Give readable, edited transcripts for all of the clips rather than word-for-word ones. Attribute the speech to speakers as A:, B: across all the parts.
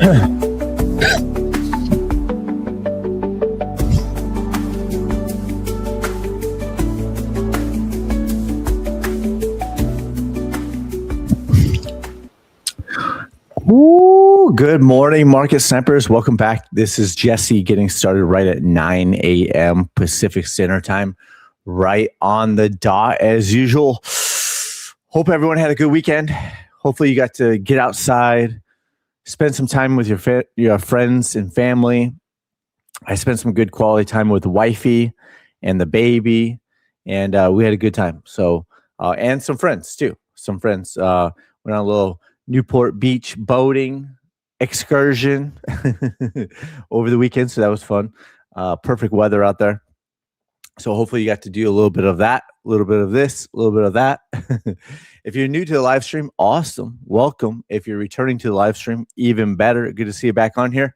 A: Ooh, good morning, market snipers. Welcome back. This is Jesse getting started right at 9 a.m. Pacific Standard Time, right on the dot as usual. Hope everyone had a good weekend. Hopefully you got to get outside, spend some time with your friends and family. I spent some good quality time with wifey and the baby, and we had a good time. So, and some friends too. Some friends went on a little Newport Beach boating excursion over the weekend. So that was fun. Perfect weather out there. So hopefully you got to do a little bit of that, a little bit of this, a little bit of that. If you're new to the live stream, awesome. Welcome. If you're returning to the live stream, even better. Good to see you back on here.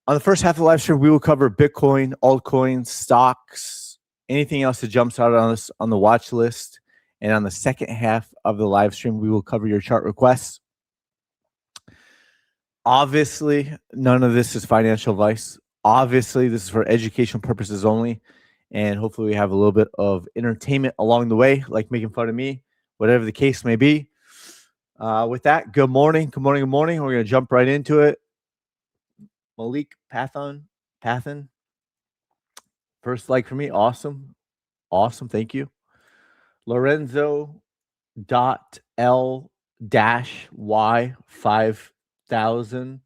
A: On the first half of the live stream, we will cover Bitcoin, altcoins, stocks, anything else that jumps out on us on the watch list. And on the second half of the live stream, we will cover your chart requests. Obviously, none of this is financial advice. Obviously, this is for educational purposes only. And hopefully we have a little bit of entertainment along the way, like making fun of me, whatever the case may be. With that, good morning. Good morning. Good morning. We're going to jump right into it. Malik Pathan. First like for me. Awesome. Awesome. Thank you. Lorenzo.L-Y5000.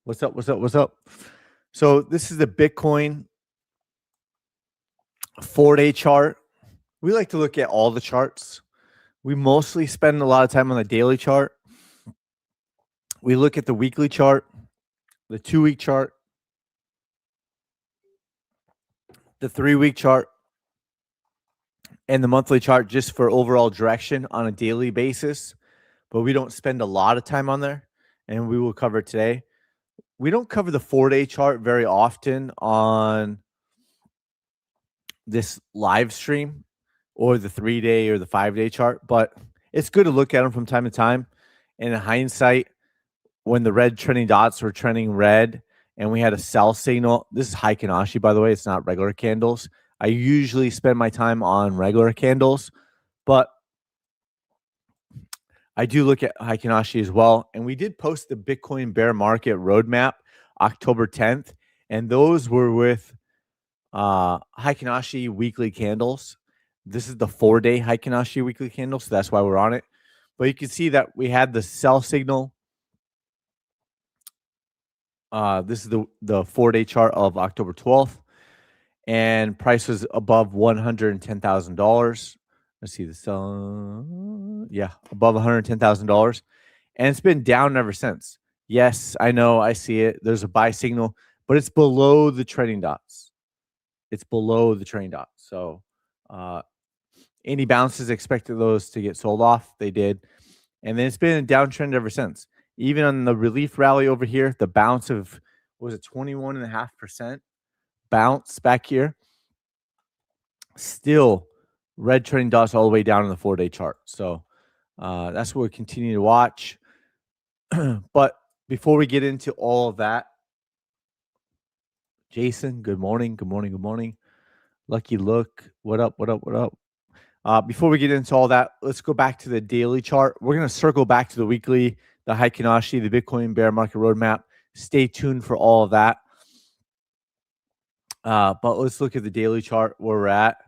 A: What's up? So this is the Bitcoin 4-day chart. We like to look at all the charts. We mostly spend a lot of time on the daily chart. We look at the weekly chart, the 2-week chart, the 3-week chart, and the monthly chart just for overall direction on a daily basis. But we don't spend a lot of time on there, and we will cover it today. We don't cover the 4-day chart very often on this live stream or the 3-day or the 5-day chart, but it's good to look at them from time to time. And in hindsight, when the red trending dots were trending red and we had a sell signal, this is Heikinashi, by the way, it's not regular candles. I usually spend my time on regular candles, but I do look at Heikinashi as well. And we did post the Bitcoin bear market roadmap October 10th, and those were with Heikinashi weekly candles. This is the 4-day Heikinashi weekly candle, so that's why we're on it. But you can see that we had the sell signal. This is the 4-day chart of October 12th. And price was above $110,000. Let's see the sell. Yeah, above $110,000. And it's been down ever since. Yes, I know. I see it. There's a buy signal, but it's below the trending dots. It's below the trending dots. So any bounces, expected those to get sold off. They did. And then it's been a downtrend ever since. Even on the relief rally over here, the bounce of, was it 21.5%? Bounce back here. Still red trending dots all the way down in the 4-day chart. So that's what we continue to watch. But before we get into all of that, Jason, good morning. Good morning. Good morning. Lucky Look. What up? Before we get into all that, let's go back to the daily chart. We're going to circle back to the weekly, the Heikinashi, the Bitcoin bear market roadmap. Stay tuned for all of that. But let's look at the daily chart where we're at.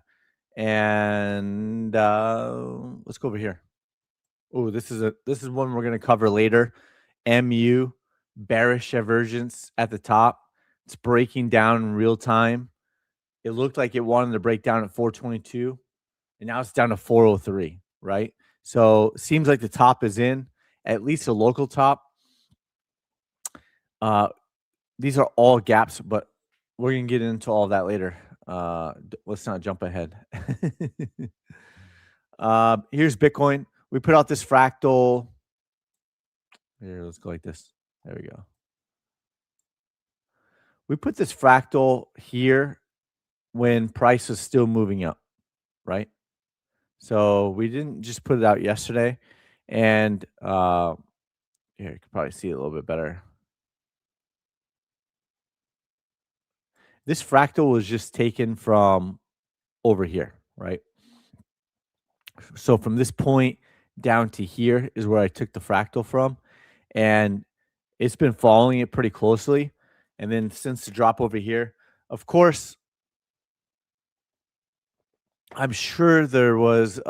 A: And let's go over here. Oh, this is one we're going to cover later. MU, bearish divergence at the top. It's breaking down in real time. It looked like it wanted to break down at 422, and now it's down to 403, right? So it seems like the top is in, at least a local top. These are all gaps, but we're going to get into all of that later. Let's not jump ahead. Here's Bitcoin. We put out this fractal. Here, let's go like this. There we go. We put this fractal here when price is still moving up, right? So we didn't just put it out yesterday. And Here, you can probably see it a little bit better. This fractal was just taken from over here, right? So from this point down to here is where I took the fractal from, and it's been following it pretty closely. And then since the drop over here, of course, I'm sure there was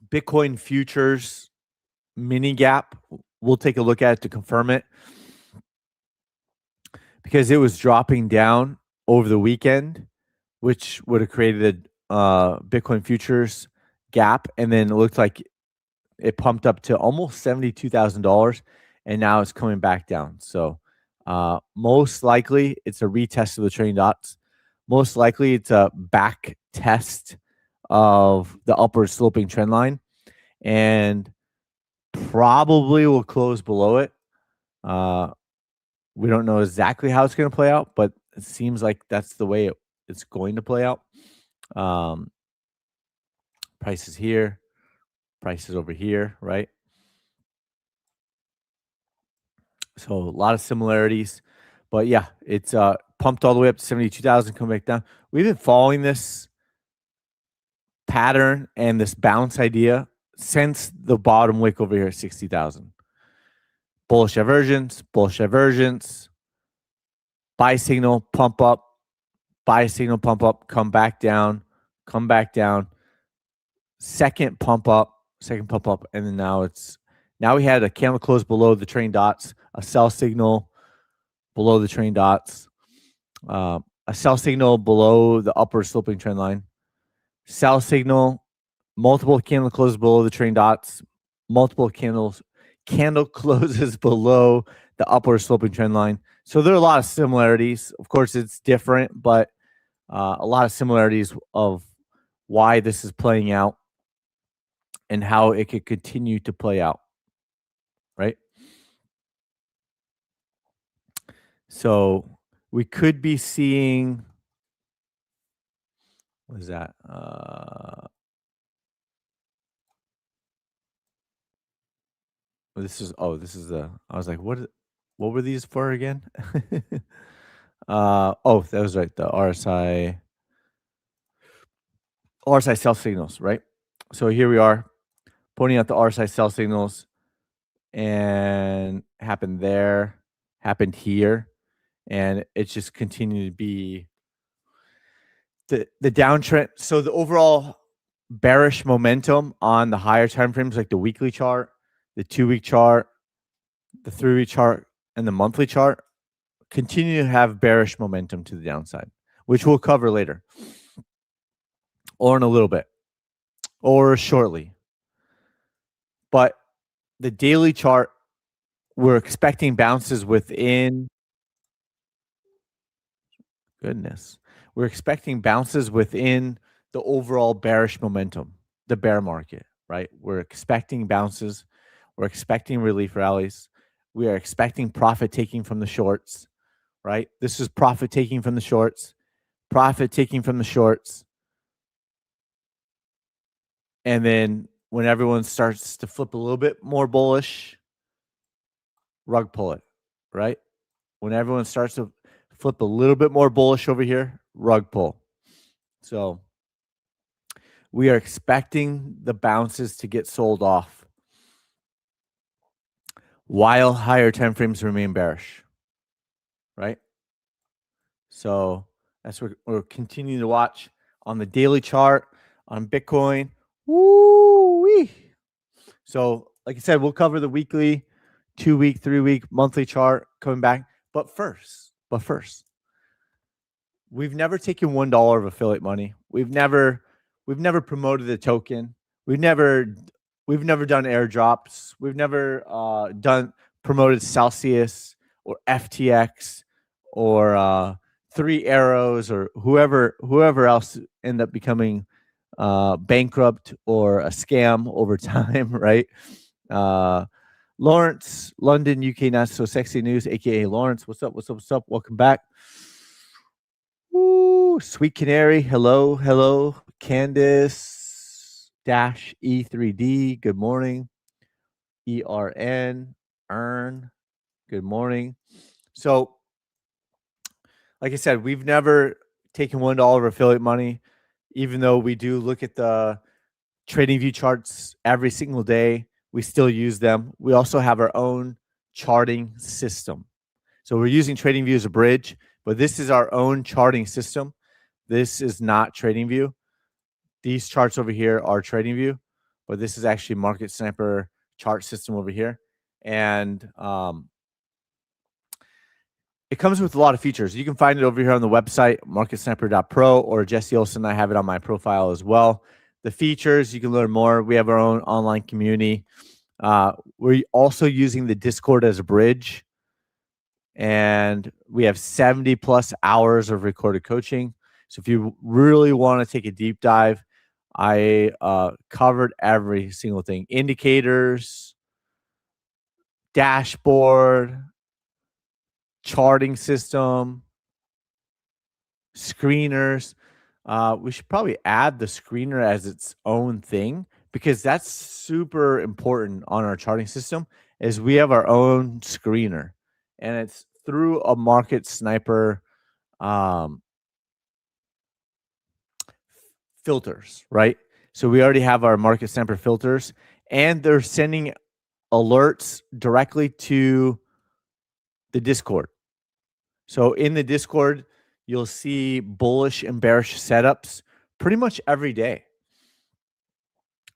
A: Bitcoin futures mini gap. We'll take a look at it to confirm it because it was dropping down over the weekend, which would have created a Bitcoin futures gap. And then it looked like it pumped up to almost $72,000 and now it's coming back down. So most likely it's a retest of the trailing dots. Most likely it's a back test of the upward sloping trend line and probably will close below it. We don't know exactly how it's going to play out, but it seems like that's the way it's going to play out. Prices here, prices over here, right? So a lot of similarities, but yeah, it's pumped all the way up to 72,000, come back down. We've been following this pattern and this bounce idea since the bottom wick over here at 60,000. Bullish divergence, buy signal, pump up, buy signal, pump up, come back down, second pump up, and then now we had a candle close below the trailing dots, a sell signal below the trailing dots, a sell signal below the upward sloping trend line, sell signal, multiple candle closes below the trailing dots, multiple candle closes below the upward sloping trend line. So there are a lot of similarities. Of course, it's different, but a lot of similarities of why this is playing out and how it could continue to play out, right? So we could be seeing, what is that? This is the, I was like, what were these for again? Oh, that was right. The RSI sell signals, right? So here we are pointing out the RSI sell signals, and happened there, happened here, and it's just continued to be the downtrend. So the overall bearish momentum on the higher time frames, like the weekly chart, the 2-week chart, the 3-week chart, and the monthly chart, continue to have bearish momentum to the downside, which we'll cover later or in a little bit or shortly. But the daily chart, we're expecting bounces within. Goodness. We're expecting bounces within the overall bearish momentum, the bear market, right? We're expecting bounces. We're expecting relief rallies. We are expecting profit taking from the shorts, right? This is profit taking from the shorts, profit taking from the shorts. And then when everyone starts to flip a little bit more bullish, rug pull it, right? When everyone starts to flip a little bit more bullish over here, rug pull. So we are expecting the bounces to get sold off while higher time frames remain bearish, right? So that's what we're continuing to watch on the daily chart on Bitcoin. Woo-wee. So like I said, we'll cover the weekly, 2-week, 3-week, monthly chart coming back. But first, we've never taken $1 of affiliate money. We've never promoted the token. We've never done airdrops. We've never promoted Celsius or FTX or 3 Arrows or whoever else end up becoming bankrupt or a scam over time, right? Lawrence, London, UK, not so sexy news, aka Lawrence. What's up? Welcome back. Woo, Sweet Canary. Hello. Candice -E3D. Good morning. earn. Good morning. So, like I said, we've never taken $1 of affiliate money, even though we do look at the TradingView charts every single day. We still use them. We also have our own charting system. So we're using TradingView as a bridge, but this is our own charting system. This is not TradingView. These charts over here are TradingView, but this is actually Market Sniper chart system over here. And it comes with a lot of features. You can find it over here on the website, marketsniper.pro, or Jesse Olson. I have it on my profile as well. The features, you can learn more. We have our own online community. We're also using the Discord as a bridge. And we have 70 plus hours of recorded coaching. So if you really want to take a deep dive, I covered every single thing. Indicators, dashboard, charting system, screeners. We should probably add the screener as its own thing because that's super important on our charting system is we have our own screener and it's through a Market Sniper filters, right? So we already have our Market Sniper filters and they're sending alerts directly to the Discord. So in the Discord, you'll see bullish and bearish setups pretty much every day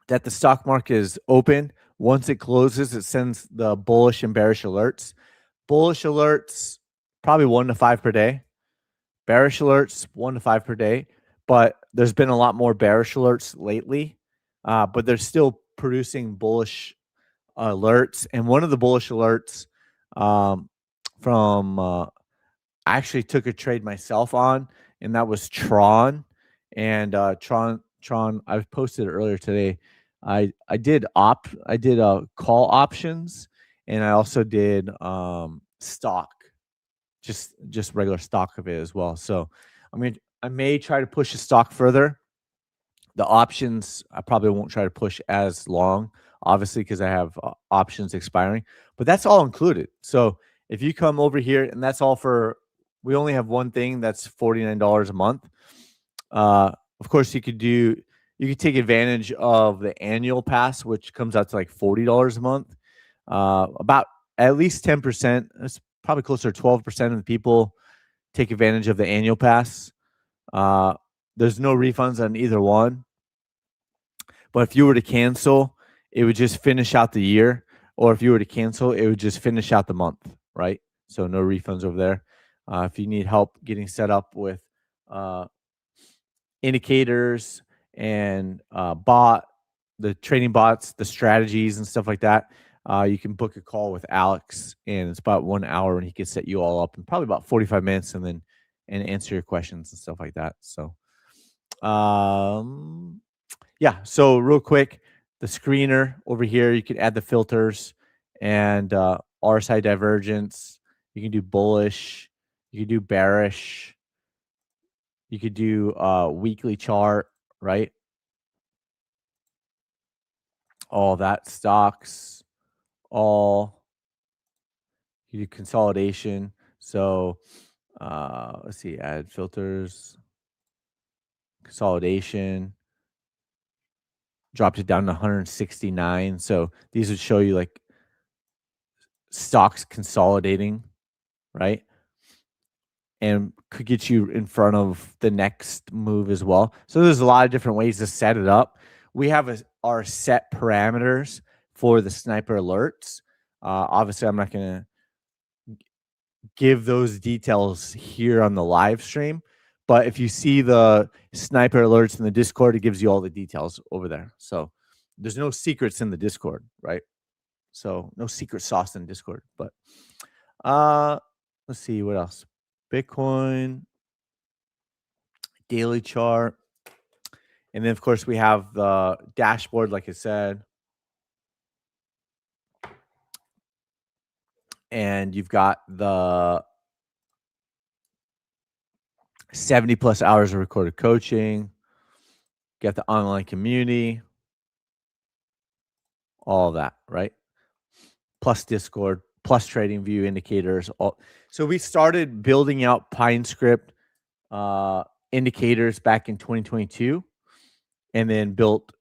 A: that the stock market is open. Once it closes, it sends the bullish and bearish alerts. Bullish alerts, probably 1 to 5 per day. Bearish alerts, 1 to 5 per day. But there's been a lot more bearish alerts lately. But they're still producing bullish alerts. And one of the bullish alerts from I actually took a trade myself on, and that was Tron. And Tron, I posted it earlier today. I did call options, and I also did stock, just regular stock of it as well. So I may try to push the stock further. The options I probably won't try to push as long, obviously, because I have options expiring. But that's all included. So if you come over here, and that's all for, we only have one thing that's $49 a month. Of course, you could take advantage of the annual pass, which comes out to like $40 a month. About at least 10%. It's probably closer to 12% of the people take advantage of the annual pass. There's no refunds on either one. But if you were to cancel, it would just finish out the year. Or if you were to cancel, it would just finish out the month, right? So no refunds over there. If you need help getting set up with indicators and the trading bots, the strategies and stuff like that, you can book a call with Alex, and it's about 1 hour, and he can set you all up in probably about 45 minutes, and answer your questions and stuff like that. So, yeah. So real quick, the screener over here, you can add the filters and RSI divergence. You can do bullish. You can do bearish. You could do weekly chart, right? All that stocks, all you do consolidation. So let's see, add filters, consolidation, dropped it down to 169. So these would show you like stocks consolidating, right? And could get you in front of the next move as well. So there's a lot of different ways to set it up. We have our set parameters for the sniper alerts. Obviously, I'm not going to give those details here on the live stream. But if you see the sniper alerts in the Discord, it gives you all the details over there. So there's no secrets in the Discord, right? So no secret sauce in Discord. But let's see what else. Bitcoin, daily chart. And then, of course, we have the dashboard, like I said. And you've got the 70 plus hours of recorded coaching. Get the online community. All of that, right? plus Discord, plus Trading View indicators. So we started building out PineScript indicators back in 2022, and then built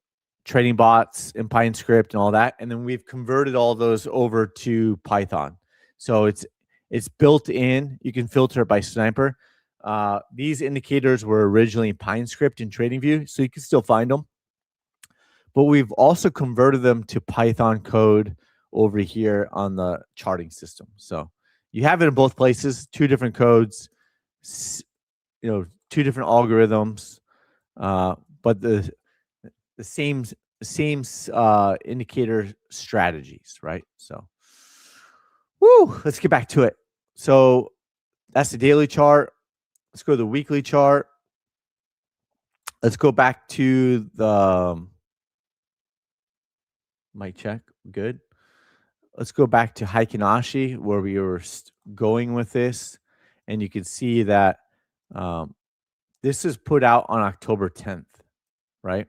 A: trading bots and PineScript and all that, and then we've converted all those over to Python. So it's built in. You can filter it by sniper. These indicators were originally PineScript in TradingView, so you can still find them. But we've also converted them to Python code over here on the charting system. So you have it in both places, two different codes, two different algorithms, but the same indicator strategies, right? So, let's get back to it. So that's the daily chart. Let's go to the weekly chart. Let's go back to the mic check. Good. Let's go back to Heikinashi, where we were going with this. And you can see that this is put out on October 10th, right?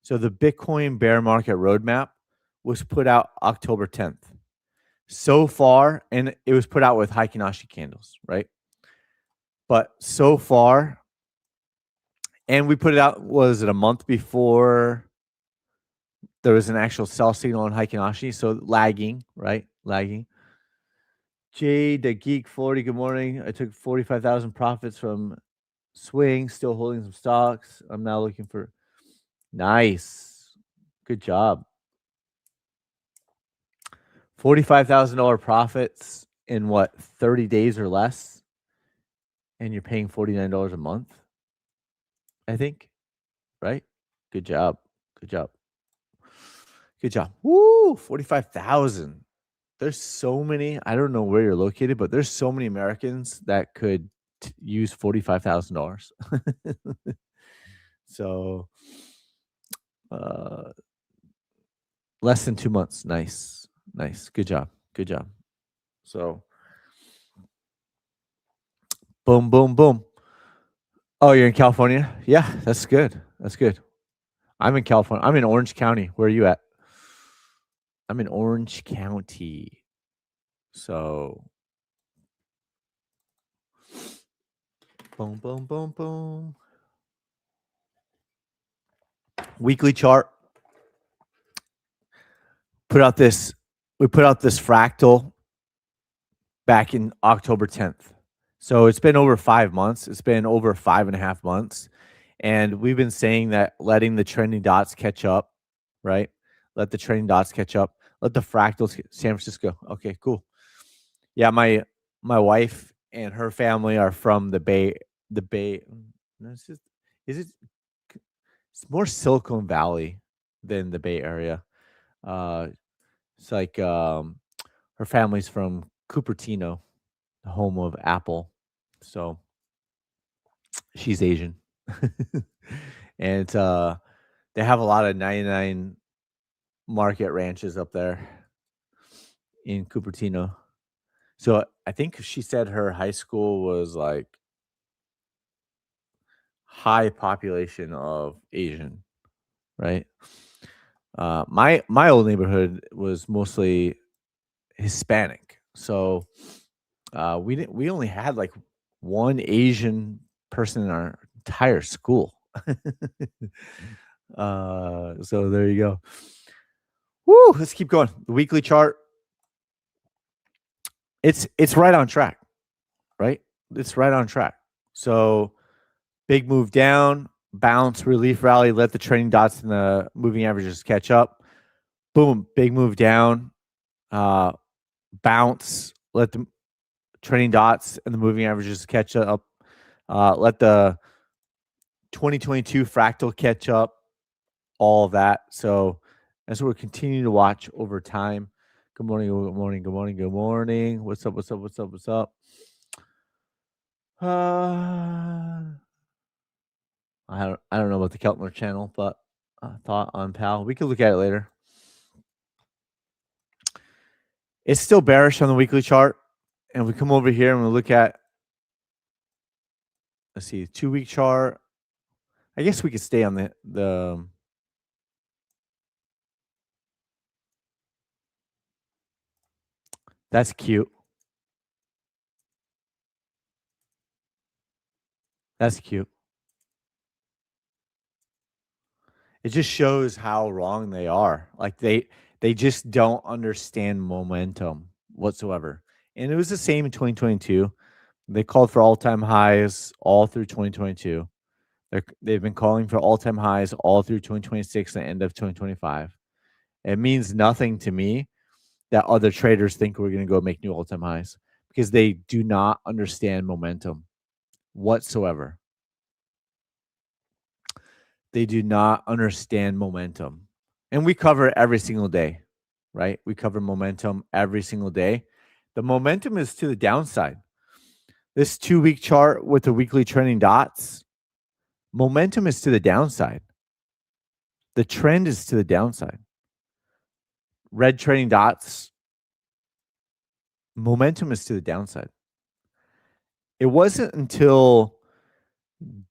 A: So the Bitcoin bear market roadmap was put out October 10th. So far, and it was put out with Heikinashi candles, right? But so far, and we put it out, was it a month before there was an actual sell signal on Heikinashi? So lagging, right? Lagging. Jay, the Geek 40, good morning. I took 45,000 profits from Swing, still holding some stocks. I'm now looking for nice. Good job. $45,000 profits in what, 30 days or less? And you're paying $49 a month, I think, right? Good job. Good job. Good job. Woo, 45,000. There's so many, I don't know where you're located, but there's so many Americans that could use $45,000. So, less than 2 months. Nice. Nice. Good job. Good job. So, boom, boom, boom. Oh, you're in California? Yeah, that's good. That's good. I'm in California. I'm in Orange County. Where are you at? I'm in Orange County. So, boom, boom, boom, boom. Weekly chart. We put out this fractal back in October 10th. So it's been over 5 months. It's been over 5.5 months. And we've been saying that letting the trending dots catch up, right? Let the trending dots catch up. Let the fractals, San Francisco. Okay, cool. Yeah, my wife and her family are from the Bay. No, it's more Silicon Valley than the Bay Area. It's like her family's from Cupertino, the home of Apple. So she's Asian. And they have a lot of 99 market ranches up there in Cupertino. So I think she said her high school was like high population of Asian, right? My old neighborhood was mostly Hispanic. So we only had like one Asian person in our entire school. So there you go. Woo, let's keep going. The weekly chart. It's right on track, right? It's right on track. So big move down, bounce, relief rally, let the trending dots and the moving averages catch up. Boom, big move down, bounce, let the trending dots and the moving averages catch up. Let the 2022 fractal catch up, all of that. So that's what we're continuing to watch over time. Good morning, good morning, good morning, good morning. What's up, what's up, what's up, what's up? I don't know about the Keltner channel, but thought on Pal. We could look at it later. It's still bearish on the weekly chart. And we come over here and we look at, let's see, 2-week chart. I guess we could stay on the 2 That's cute. That's cute. It just shows how wrong they are. Like they just don't understand momentum whatsoever. And it was the same in 2022. They called for all-time highs all through 2022. They've been calling for all-time highs all through 2026 and the end of 2025. It means nothing to me that other traders think we're going to go make new all-time highs because they do not understand momentum whatsoever. They do not understand momentum. And we cover it every single day, right? We cover momentum every single day. The momentum is to the downside. This 2-week chart with the weekly trending dots, momentum is to the downside. The trend is to the downside. Red trending dots, momentum is to the downside. It wasn't until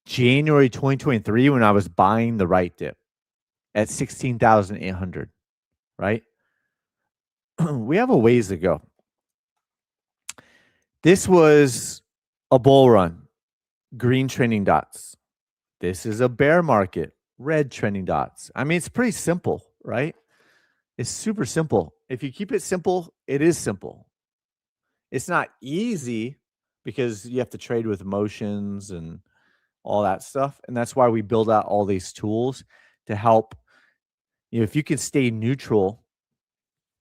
A: January 2023 when I was buying the right dip at 16,800, right? We have a ways to go. This was a bull run, green trending dots. This is a bear market, red trending dots. I mean, it's pretty simple, right? It's super simple. If you keep it simple, it is simple. It's not easy because you have to trade with emotions and all that stuff. And that's why we build out all these tools to help. If you can stay neutral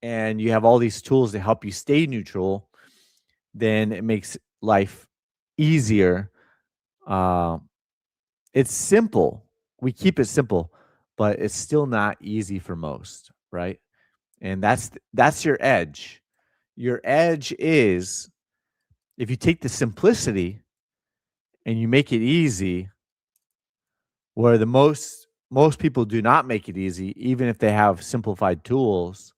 A: and you have all these tools to help you stay neutral, then it makes life easier. It's simple. We keep it simple, but it's still not easy for most, right? And that's your edge. Your edge is if you take the simplicity and you make it easy, where the most people do not make it easy, even if they have simplified tools.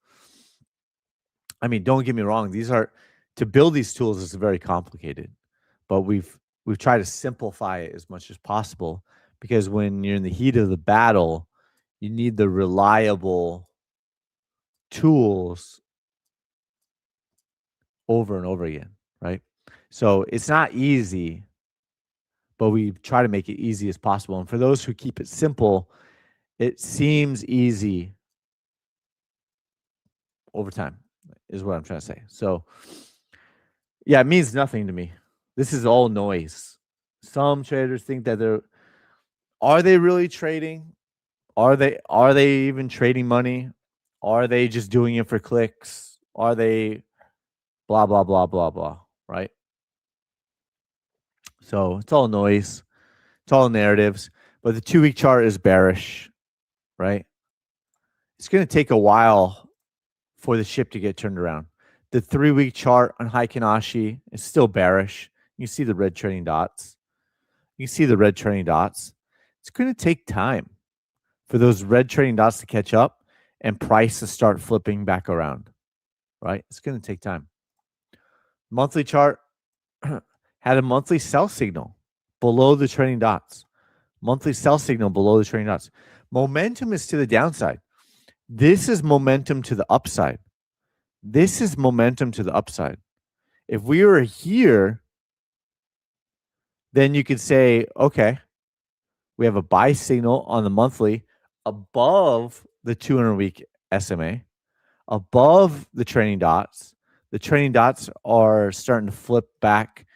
A: I mean, don't get me wrong; to build these tools is very complicated, but we've tried to simplify it as much as possible because when you're in the heat of the battle, you need the reliable tools over and over again, right? So it's not easy, but we try to make it easy as possible. And for those who keep it simple, it seems easy over time, is what I'm trying to say. So, yeah, it means nothing to me. This is all noise. Some traders think that are they really trading? Are they even trading money? Are they just doing it for clicks? Are they blah blah blah blah blah, right? So it's all noise. It's all narratives. But the 2-week chart is bearish, right? It's going to take a while for the ship to get turned around. The 3-week chart on Heikinashi is still bearish. You see the red trending dots. You see the red trending dots. It's going to take time for those red trending dots to catch up and price to start flipping back around, right? It's going to take time. Monthly chart had a monthly sell signal below the trending dots. Monthly sell signal below the trending dots. Momentum is to the downside. This is momentum to the upside. This is momentum to the upside. If we were here, then you could say, okay, we have a buy signal on the monthly above the 200-week SMA, above the trending dots. The trending dots are starting to flip back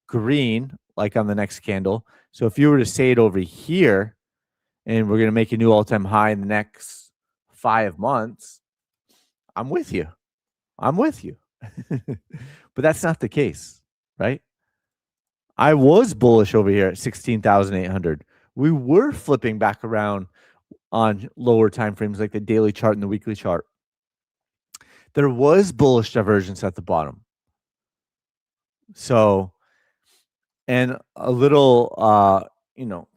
A: green, like on the next candle. So if you were to say it over here, and we're going to make a new all-time high in the next 5 months, I'm with you. I'm with you. But that's not the case, right? I was bullish over here at 16,800. We were flipping back around on lower time frames like the daily chart and the weekly chart. There was bullish divergence at the bottom. So, and a little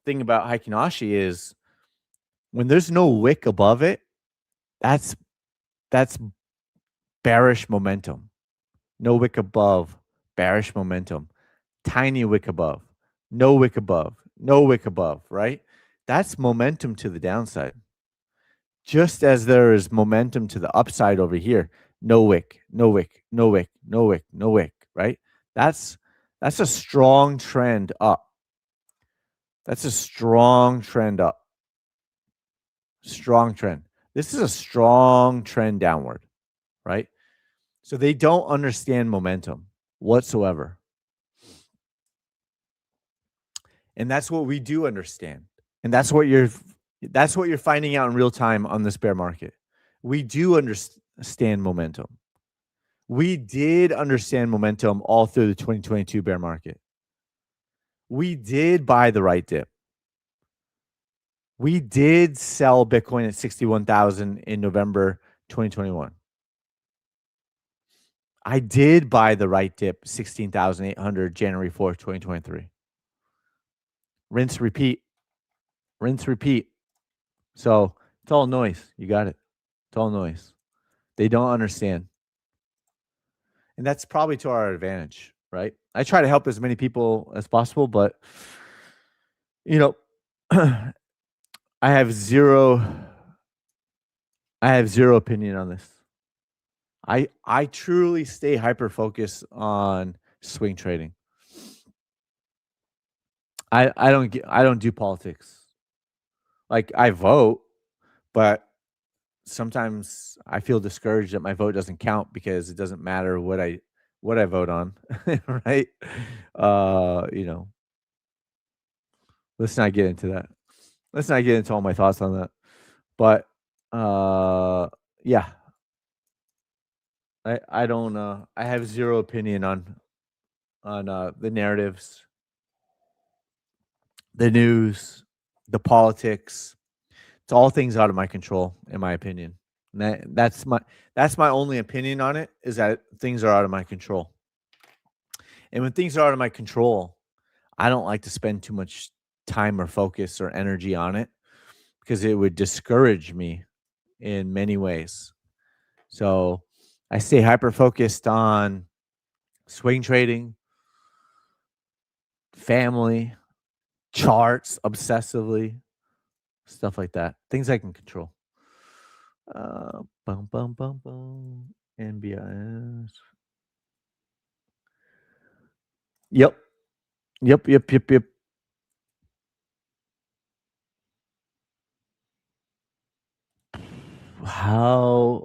A: thing about Heikinashi is when there's no wick above it, that's bearish momentum. No wick above, bearish momentum. Tiny wick above, no wick above, no wick above, right? That's momentum to the downside. Just as there is momentum to the upside over here, no wick, no wick, no wick, no wick, no wick, right? That's that's a strong trend up. That's a strong trend up. Strong trend. This is a strong trend downward, right? So they don't understand momentum whatsoever. And that's what we do understand. And that's what you're finding out in real time on this bear market. We do understand momentum. We did understand momentum all through the 2022 bear market. We did buy the right dip. We did sell Bitcoin at 61,000 in November 2021. I did buy the right dip, 16,800 January 4th, 2023. Rinse, repeat. Rinse, repeat. So it's all noise. You got it. It's all noise. They don't understand. And that's probably to our advantage, right? I try to help as many people as possible, but you know, I have zero opinion on this. I truly stay hyper focused on swing trading. I don't do politics. Like I vote, but sometimes I feel discouraged that my vote doesn't count because it doesn't matter what I vote on, right? You know, let's not get into that. Let's not get into all my thoughts on that. But yeah, I don't I have zero opinion on the narratives, the news, the politics. It's all things out of my control, in my opinion. And that's my only opinion on it, is that things are out of my control. And when things are out of my control, I don't like to spend too much time or focus or energy on it because it would discourage me in many ways. So I stay hyper focused on swing trading, family, charts obsessively, stuff like that. Things I can control. Bum bum bum bum. NBIS. Yep. Yep. Yep. Yep. Yep.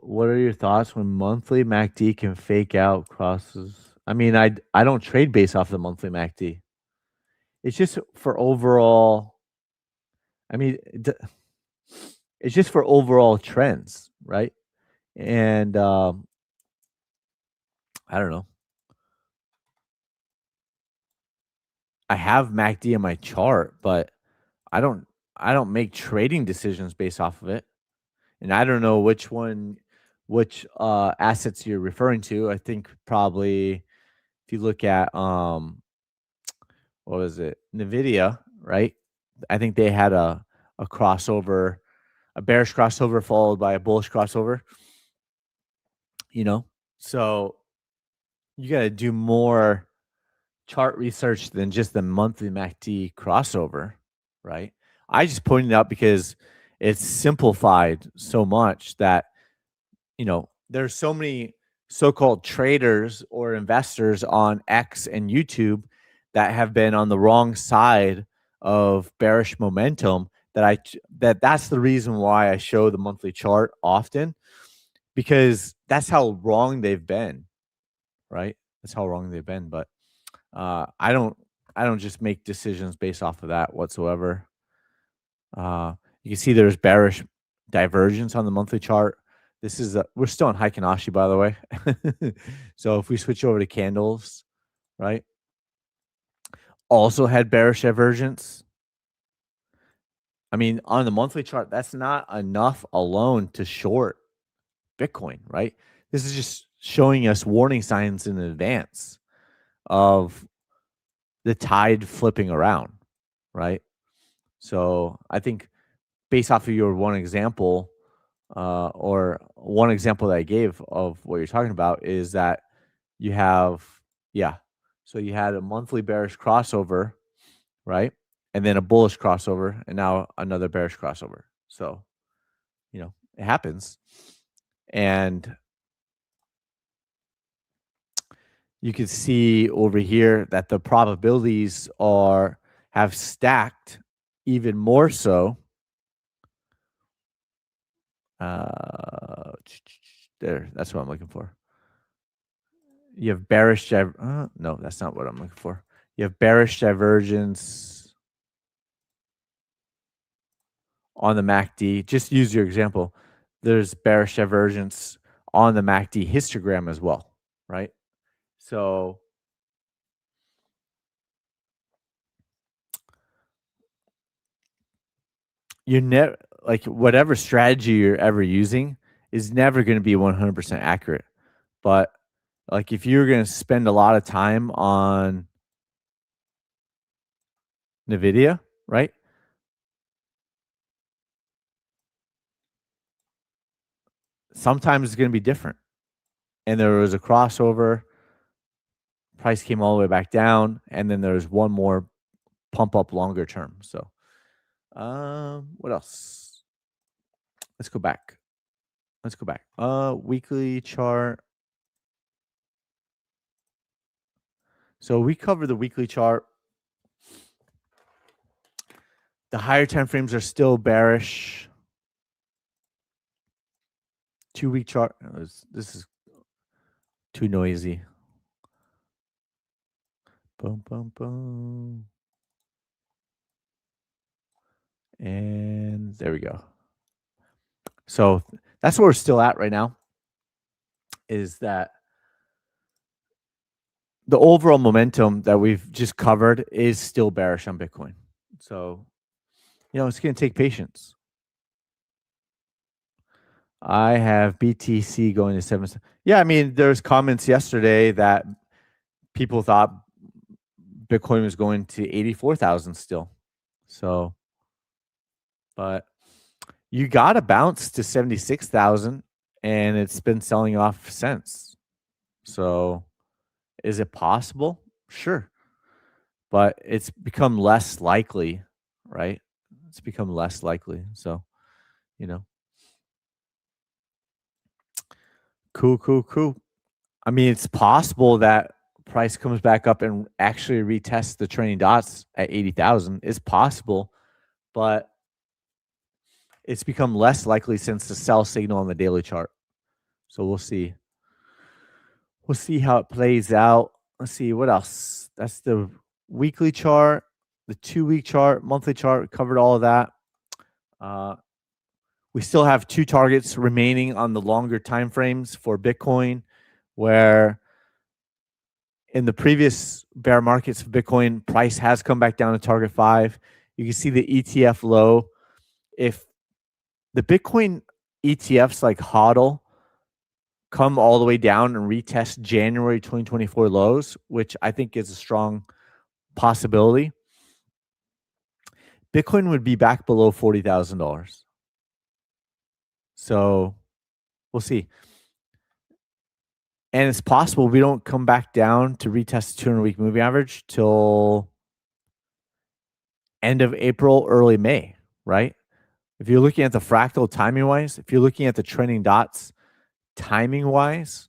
A: What are your thoughts when monthly MACD can fake out crosses? I mean, I don't trade based off the monthly MACD. It's just for overall. I mean, it's just for overall trends, right? And I don't know. I have MACD in my chart, but I don't I don't make trading decisions based off of it. And I don't know which assets you're referring to. I think probably if you look at what was it? Nvidia, right? I think they had a crossover, a bearish crossover followed by a bullish crossover, you know? So you got to do more chart research than just the monthly MACD crossover, right? I just pointed it out because it's simplified so much that, there's so many so-called traders or investors on X and YouTube that have been on the wrong side of bearish momentum that's the reason why I show the monthly chart often, because that's how wrong they've been, right? That's how wrong they've been. But I don't just make decisions based off of that whatsoever. You can see there's bearish divergence on the monthly chart. We're still on Heikinashi, by the way. So if we switch over to candles, right? Also had bearish divergence. I mean, on the monthly chart, that's not enough alone to short Bitcoin, right? This is just showing us warning signs in advance of the tide flipping around, right? So I think based off of your one example, or one example that I gave of what you're talking about is that you have, yeah, so you had a monthly bearish crossover, right? And then a bullish crossover, and now another bearish crossover. So, it happens. And you can see over here that the probabilities have stacked even more so. There, that's what I'm looking for. You have bearish no, that's not what I'm looking for. You have bearish divergence on the MACD. Just use your example. There's bearish divergence on the MACD histogram as well, right? So you're never, like, whatever strategy you're ever using is never going to be 100% accurate. But like, if you're going to spend a lot of time on NVIDIA, right? Sometimes it's going to be different. And there was a crossover, price came all the way back down, and then there's one more pump up longer term. So, what else? Let's go back. Weekly chart. So we cover the weekly chart. The higher time frames are still bearish. 2-week chart. This is too noisy. Boom, boom, boom. And there we go. So that's where we're still at right now, is that the overall momentum that we've just covered is still bearish on Bitcoin. So, it's going to take patience. I have BTC going to 7. Yeah, I mean, there's comments yesterday that people thought Bitcoin was going to 84,000 still. So, but you got to bounce to 76,000, and it's been selling off since. So, is it possible? Sure. But it's become less likely, right? It's become less likely. So, cool. I mean, it's possible that price comes back up and actually retests the trailing dots at 80,000. It's possible, but it's become less likely since the sell signal on the daily chart. So we'll see. We'll see how it plays out. Let's see what else. That's the weekly chart, the 2-week chart, monthly chart. Covered all of that. We still have 2 targets remaining on the longer time frames for Bitcoin, where in the previous bear markets for Bitcoin, price has come back down to target 5. You can see the ETF low. If the Bitcoin ETFs like HODL come all the way down and retest January 2024 lows, which I think is a strong possibility, Bitcoin would be back below $40,000. So we'll see. And it's possible we don't come back down to retest the 200-week moving average till end of April, early May, right? If you're looking at the fractal timing-wise, if you're looking at the trending dots timing-wise,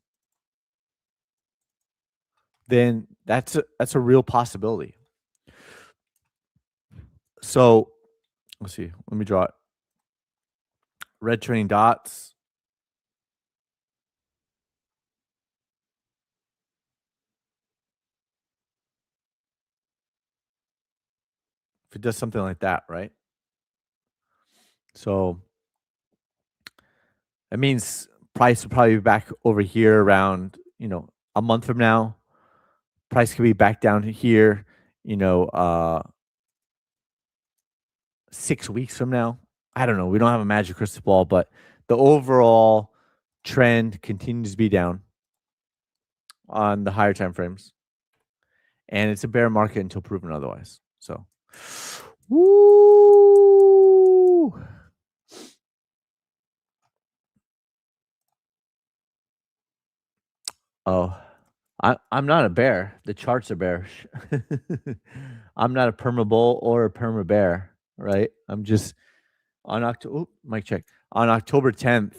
A: then that's a real possibility. So let's see. Let me draw it. Red trending dots. If it does something like that, right? So that means price will probably be back over here around, a month from now. Price could be back down here, 6 weeks from now. I don't know. We don't have a magic crystal ball, but the overall trend continues to be down on the higher time frames. And it's a bear market until proven otherwise. So, woo! Oh, I'm not a bear. The charts are bearish. I'm not a perma bull or a perma bear, right? I'm just on October. Mic check. On October 10th,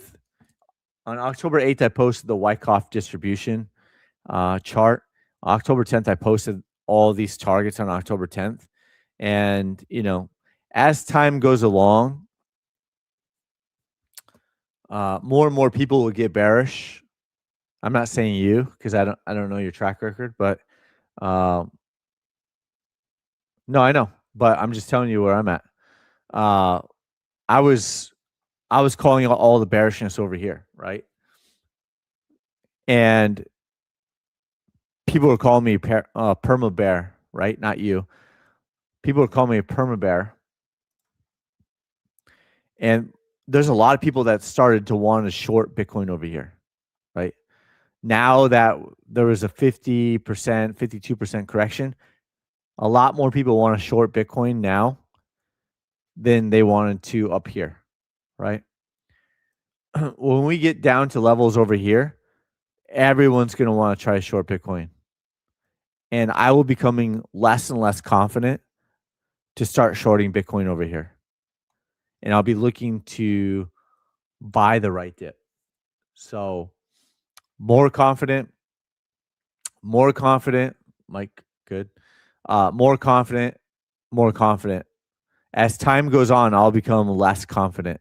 A: on October 8th, I posted the Wyckoff distribution chart. October 10th, I posted all these targets on October 10th. And, as time goes along, more and more people will get bearish. I'm not saying you, because I don't know your track record, but um, no, I know, but I'm just telling you where I'm at. Uh, I was calling out all the bearishness over here, right? And people were calling me perma bear, right? Not you. People were calling me a perma bear, and there's a lot of people that started to want to short Bitcoin over here, right? Now that there was a 50%, 52% correction, a lot more people want to short Bitcoin now than they wanted to up here, right? When we get down to levels over here, everyone's going to want to try to short Bitcoin. And I will be becoming less and less confident to start shorting Bitcoin over here. And I'll be looking to buy the right dip. So more confident, Mike, good. More confident. As time goes on, I'll become less confident.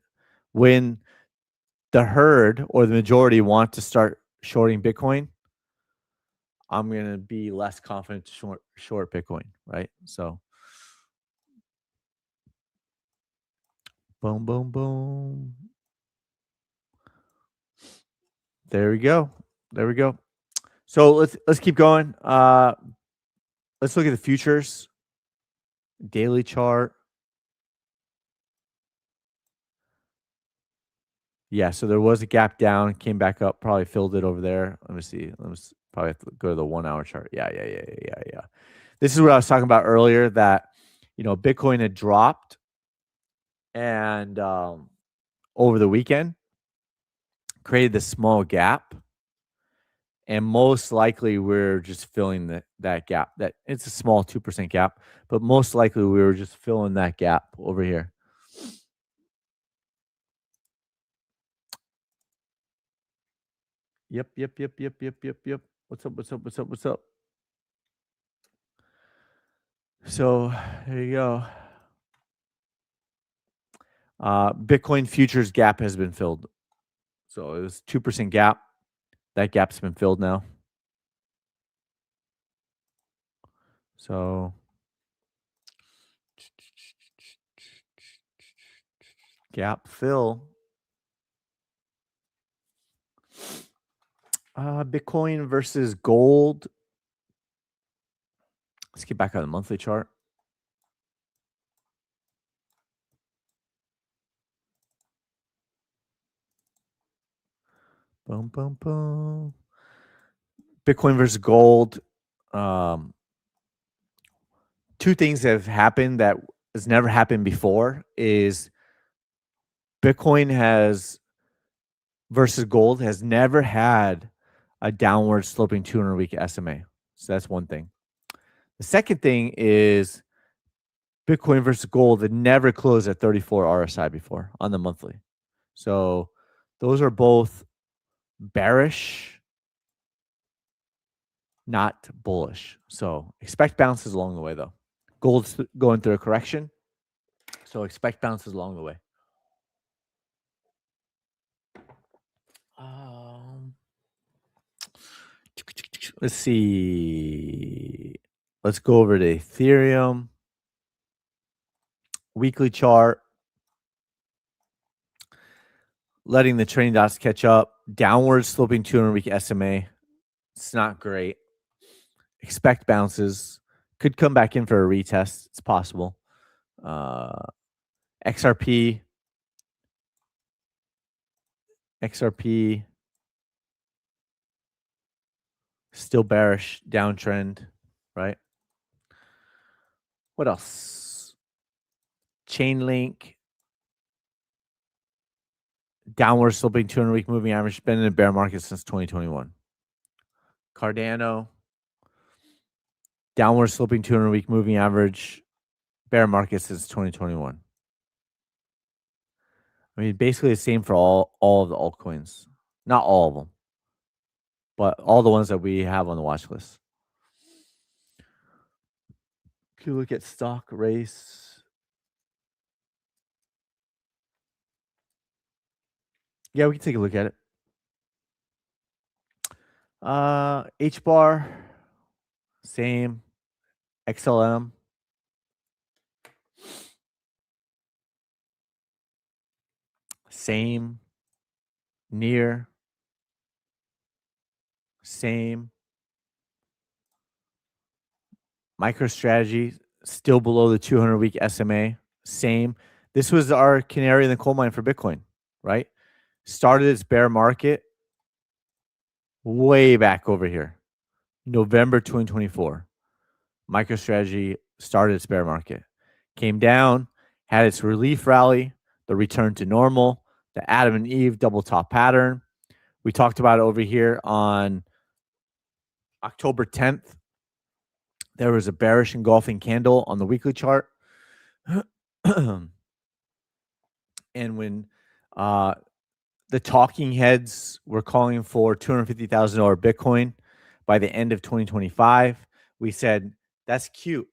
A: When the herd or the majority want to start shorting Bitcoin, I'm going to be less confident to short Bitcoin, right? So boom, boom, boom. There we go. So let's keep going. Let's look at the futures daily chart. Yeah, so there was a gap down, came back up, probably filled it over there. Let me see. Probably have to go to the 1 hour chart. Yeah. This is what I was talking about earlier, that Bitcoin had dropped, and over the weekend created this small gap, and most likely we're just filling that gap. That it's a small 2% gap, but most likely we were just filling that gap over here. Yep. What's up? So there you go. Bitcoin futures gap has been filled. So it was 2% gap. That gap's been filled now. So gap fill. Bitcoin versus gold. Let's get back on the monthly chart. Boom, boom, boom. Bitcoin versus gold. Two things that have happened that has never happened before is Bitcoin versus gold has never had a downward sloping 200-week SMA. So that's one thing. The second thing is Bitcoin versus gold had never closed at 34 RSI before on the monthly. So those are both bearish, not bullish. So expect bounces along the way, though. Gold's going through a correction, so expect bounces along the way. Let's see. Let's go over to Ethereum. Weekly chart. Letting the training dots catch up. Downward sloping 200-week SMA. It's not great. Expect bounces. Could come back in for a retest. It's possible. XRP. Still bearish. Downtrend. Right? What else? Chainlink. Downward sloping 200-week moving average. Been in a bear market since 2021. Cardano. Downward sloping 200-week moving average. Bear market since 2021. I mean, basically the same for all of the altcoins. Not all of them, but all the ones that we have on the watch list. Can you look at stock race? Yeah, we can take a look at it. H bar, same. XLM, same. Near, same. MicroStrategy, still below the 200-week SMA, same. This was our canary in the coal mine for Bitcoin, right? Started its bear market way back over here, November 2024. MicroStrategy started its bear market, came down, had its relief rally, the return to normal, the Adam and Eve double top pattern. We talked about it over here on October 10th. There was a bearish engulfing candle on the weekly chart. And when the talking heads were calling for $250,000 Bitcoin by the end of 2025, we said, that's cute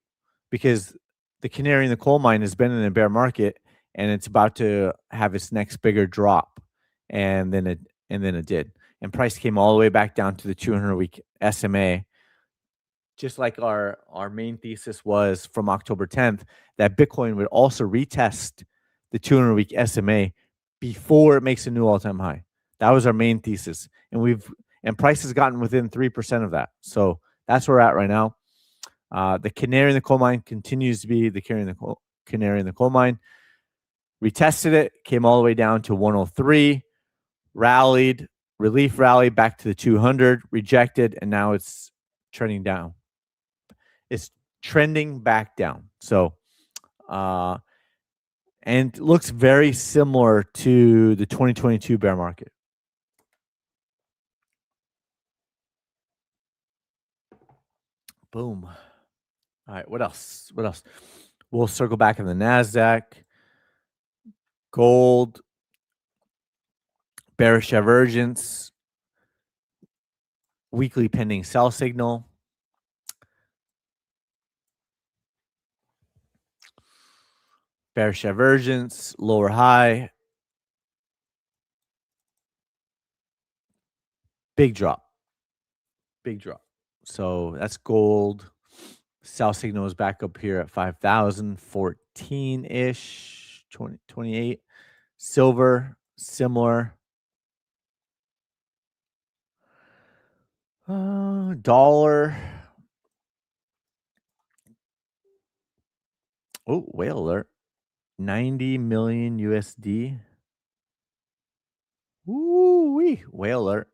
A: because the canary in the coal mine has been in a bear market and it's about to have its next bigger drop. And then it did. And price came all the way back down to the 200-week SMA, just like our main thesis was from October 10th, that Bitcoin would also retest the 200-week SMA before it makes a new all-time high. That was our main thesis, and price has gotten within 3% of that. So that's where we're at right now. The canary in the coal mine continues to be the canary in the coal mine. Retested it, came all the way down to 103, rallied, relief rally back to the 200, rejected, and now it's trending down. It's trending back down. So, and looks very similar to the 2022 bear market. Boom. All right, what else? What else? We'll circle back in the NASDAQ. Gold, bearish divergence, weekly pending sell signal. Bearish divergence, lower high. Big drop. Big drop. So that's gold. Sell signal is back up here at 5,014-ish, 28. Silver, similar. Dollar. Oh, whale alert. 90 million USD. Woo-wee. Whale alert.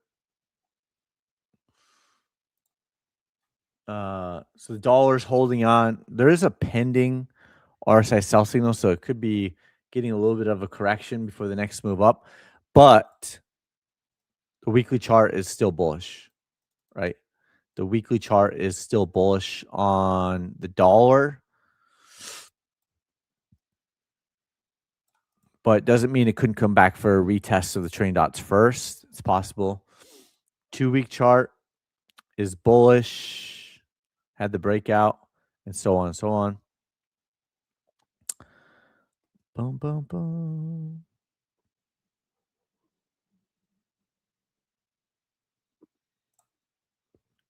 A: So the dollar's holding on. There is a pending RSI sell signal, so it could be getting a little bit of a correction before the next move up. But the weekly chart is still bullish, right? The weekly chart is still bullish on the dollar, but doesn't mean it couldn't come back for a retest of the trailing dots first. It's possible. 2-week chart is bullish, had the breakout, and so on and so on. Boom, boom, boom.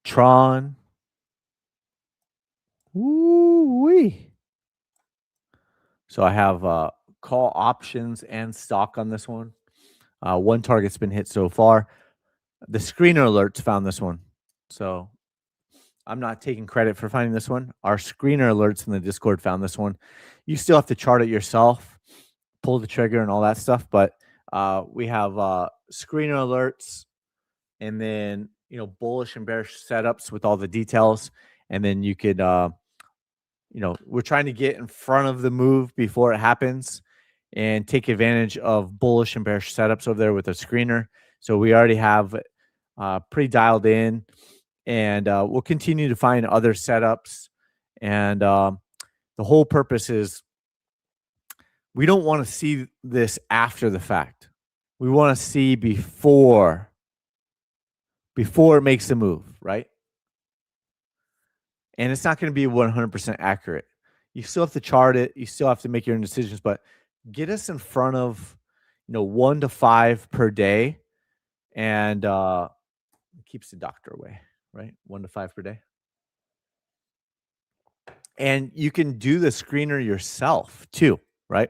A: Tron. Woo-wee. So I have call options and stock on this one. One target's been hit so far. The screener alerts found this one. So I'm not taking credit for finding this one. Our screener alerts in the Discord found this one. You still have to chart it yourself, pull the trigger and all that stuff. But we have screener alerts and then, bullish and bearish setups with all the details. And then you could, we're trying to get in front of the move before it happens and take advantage of bullish and bearish setups over there with a screener. So we already have pretty dialed in, and we'll continue to find other setups. And the whole purpose is we don't want to see this after the fact. We want to see before it makes the move, right? And it's not going to be 100% accurate. You still have to chart it. You still have to make your own decisions, but get us in front of, 1 to 5 per day, and keeps the doctor away, right? 1 to 5 per day. And you can do the screener yourself too, right?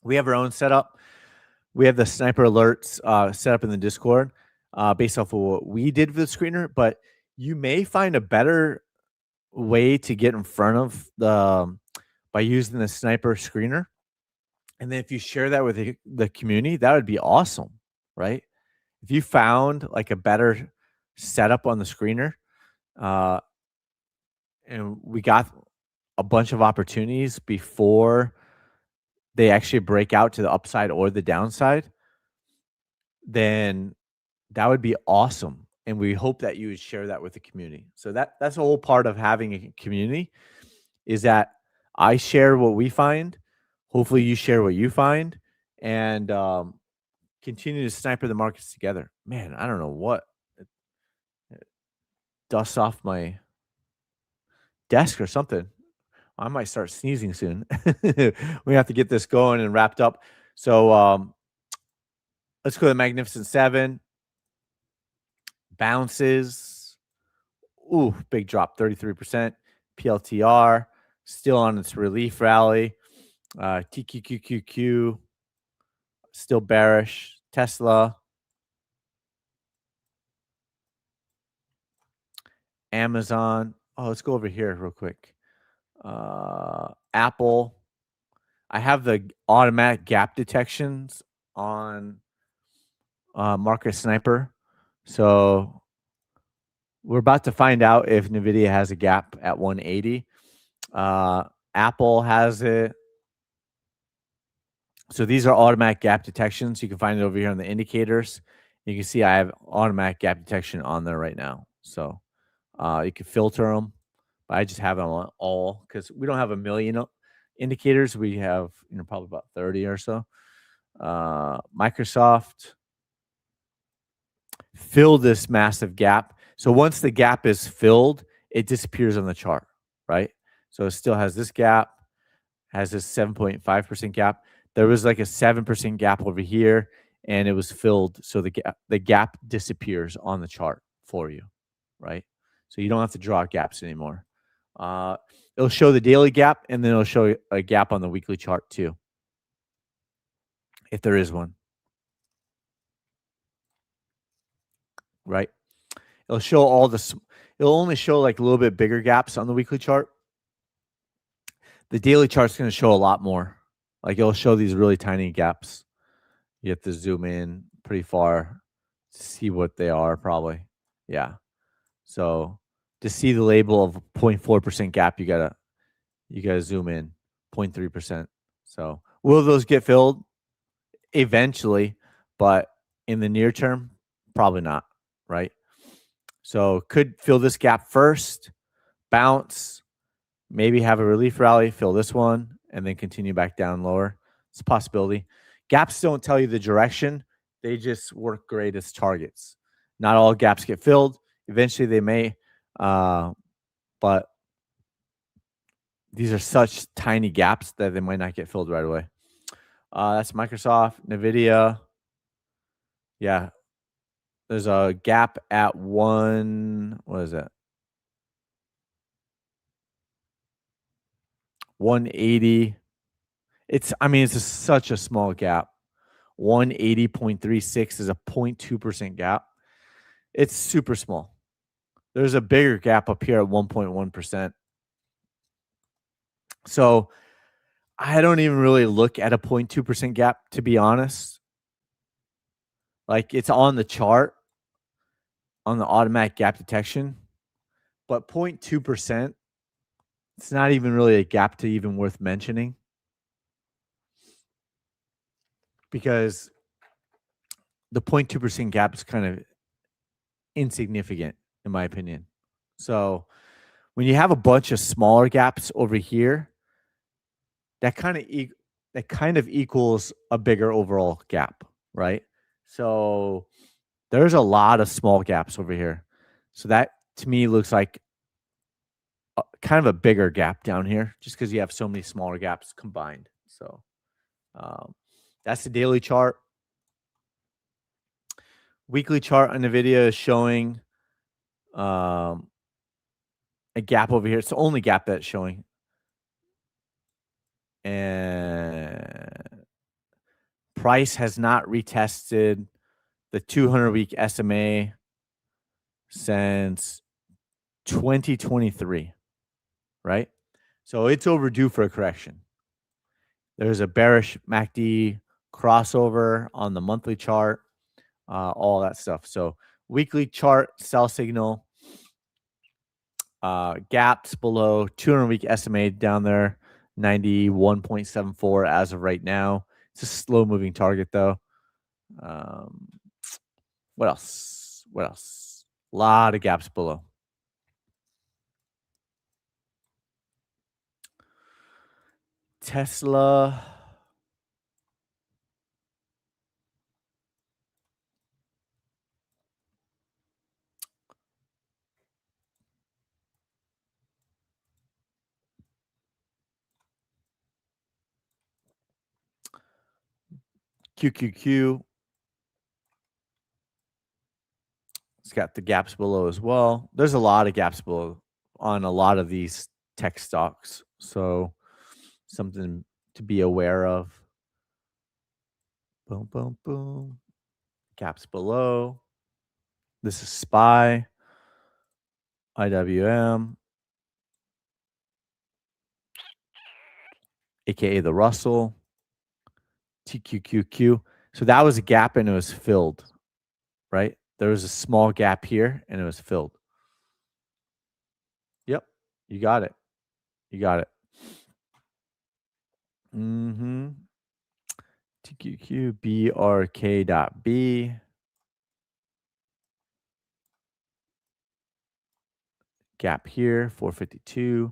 A: We have our own setup. We have the sniper alerts set up in the Discord based off of what we did for the screener, but you may find a better way to get in front of the by using the sniper screener. And then if you share that with the community, that would be awesome, right? If you found like a better setup on the screener, uh, and we got a bunch of opportunities before they actually break out to the upside or the downside, then that would be awesome. And we hope that you would share that with the community. So that's a whole part of having a community, is that I share what we find. Hopefully you share what you find, and continue to sniper the markets together. Man, I don't know what dust off my desk or something. I might start sneezing soon. We have to get this going and wrapped up. So let's go to the Magnificent Seven. Bounces. Ooh, big drop, 33%. PLTR, still on its relief rally. TQQQQ, still bearish. Tesla. Amazon. Oh, let's go over here real quick. Apple. I have the automatic gap detections on Market Sniper. So we're about to find out if NVIDIA has a gap at 180. Apple has it. So these are automatic gap detections. You can find it over here on the indicators. You can see I have automatic gap detection on there right now. So you can filter them. But I just have them on all because we don't have a million indicators. We have probably about 30 or so. Microsoft filled this massive gap. So once the gap is filled, it disappears on the chart, right? So it still has this gap, has this 7.5% gap. There was like a 7% gap over here, and it was filled. So the gap disappears on the chart for you, right? So you don't have to draw gaps anymore. It'll show the daily gap, and then it'll show a gap on the weekly chart too, if there is one. Right? It'll show all the. It'll only show like a little bit bigger gaps on the weekly chart. The daily chart's going to show a lot more. Like it'll show these really tiny gaps. You have to zoom in pretty far to see what they are, probably. Yeah. So to see the label of 0.4% gap, you gotta zoom in 0.3%. So will those get filled? Eventually, but in the near term, probably not, right? So could fill this gap first, bounce, maybe have a relief rally, fill this one, and then continue back down lower. It's a possibility. Gaps don't tell you the direction. They just work great as targets. Not all gaps get filled. Eventually they may, but these are such tiny gaps that they might not get filled right away. That's Microsoft, NVIDIA. Yeah. There's a gap at what is it? 180. It's such a small gap. 180.36 is a 0.2% gap. It's super small. There's a bigger gap up here at 1.1%. So I don't even really look at a 0.2% gap, to be honest. Like it's on the chart, on the automatic gap detection, but 0.2%, it's not even really a gap to even worth mentioning, because the 0.2% gap is kind of insignificant in my opinion. So when you have a bunch of smaller gaps over here, that kind of equals a bigger overall gap, right? So there's a lot of small gaps over here. So that to me looks like kind of a bigger gap down here just because you have so many smaller gaps combined. So that's the daily chart. Weekly chart on NVIDIA is showing a gap over here. It's the only gap that's showing. And price has not retested the 200-week SMA since 2023, right? So it's overdue for a correction. There's a bearish MACD crossover on the monthly chart, all that stuff. So weekly chart, sell signal, gaps below 200-week SMA down there, 91.74 as of right now. It's a slow-moving target, though. What else? What else? A lot of gaps below. Tesla. QQQ. It's got the gaps below as well. There's a lot of gaps below on a lot of these tech stocks. So something to be aware of. Boom, boom, boom. Gaps below. This is SPY, IWM, aka the Russell, TQQQ. So that was a gap and it was filled, right? There was a small gap here and it was filled. Yep, you got it. You got it. TQQ BRK.B. Gap here, 452.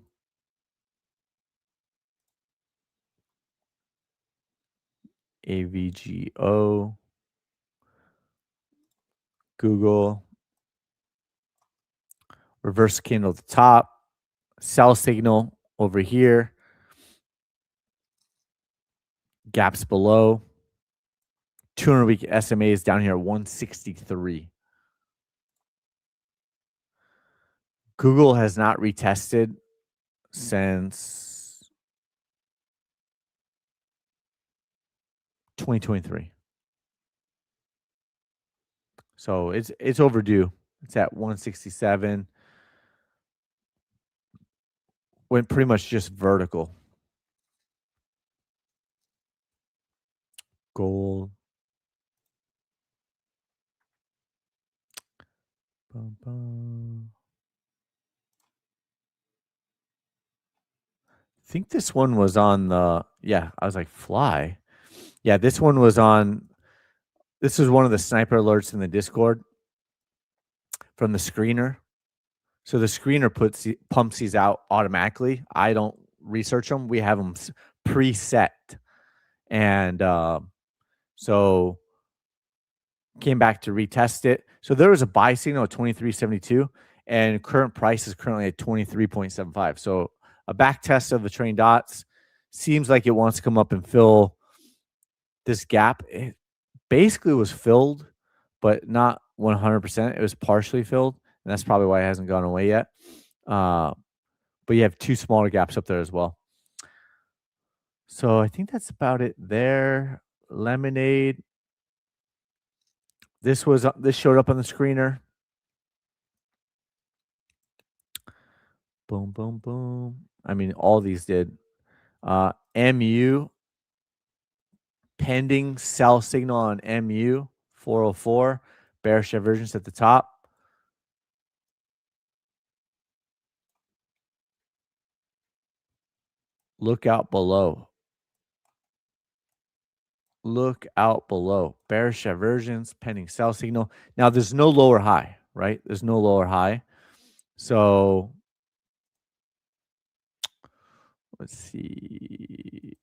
A: AVGO. Google. Reverse candle at the top. Sell signal over here. Gaps below. 200-week SMA is down here at 163. Google has not retested since 2023. So it's overdue. It's at 167. Went pretty much just vertical. Gold. Bum, bum. I think this one was on the, yeah, I was like, fly. Yeah, this one was on, this was one of the sniper alerts in the Discord from the screener. So the screener pumps these out automatically. I don't research them. We have them preset. And so came back to retest it. So there was a buy signal at 23.72 and current price is currently at 23.75. So a back test of the train dots seems like it wants to come up and fill this gap. It basically was filled, but not 100%. It was partially filled, and that's probably why it hasn't gone away yet. But you have two smaller gaps up there as well. So I think that's about it there. Lemonade. This showed up on the screener. Boom, boom, boom. I mean, all these did. MU, pending sell signal on MU, 404. Bearish divergence at the top. Look out below. Look out below. Bearish divergence, pending sell signal. Now, there's no lower high, right? There's no lower high. So let's see.